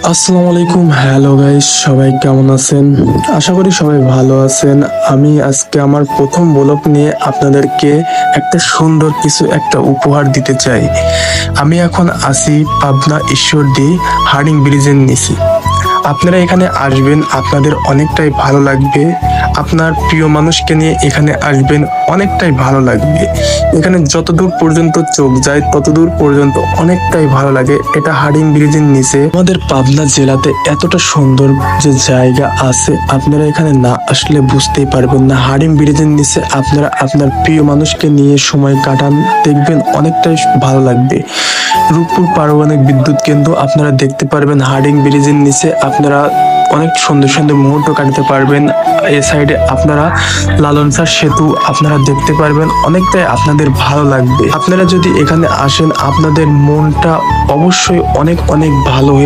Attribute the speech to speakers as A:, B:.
A: আসসালামু আলাইকুম। Hello guys, সবাই কেমন আছেন? আশা করি সবাই ভালো আছেন। আমি আজকে আমার প্রথম ব্লগ নিয়ে আপনাদেরকে একটা সুন্দর কিছু একটা উপহার দিতে চাই। আমি এখন আছি পাবনা ঈশ্বরদী হার্ডিং ব্রিজের নিচে। আপনারা এখানে আসবেন, আপনাদের অনেকটাই ভালো লাগবে। আপনার প্রিয় মানুষকে নিয়ে এখানে আসবেন, অনেকটাই ভালো লাগবে। এখানে যতদূর পর্যন্ত চোখ যায় ততদূর পর্যন্ত অনেকটাই ভালো লাগে। এটা হার্ডিং ব্রিজের নিচে। আমাদের পাবনা জেলাতে এতটা সুন্দর যে জায়গা আছে, আপনারা এখানে না আসলে বুঝতেই পারবেন না। হার্ডিং ব্রিজের নিচে আপনারা আপনার প্রিয় মানুষকে নিয়ে সময় কাটান, দেখবেন অনেকটাই ভালো লাগবে। রূপপুর পারমাণবিক বিদ্যুৎ কেন্দ্র আপনারা দেখতে পারবেন হার্ডিং ব্রিজের নিচে। আপনারা অনেক সুন্দর সুন্দর মুহূর্ত কাটাতে পারবেন। এই সাইডে আপনারা লালন শাহ সেতু আপনারা দেখতে পারবেন, অনেকটাই আপনাদের ভালো লাগবে। আপনারা যদি এখানে আসেন, আপনাদের মনটা অবশ্যই অনেক অনেক ভালো হয়ে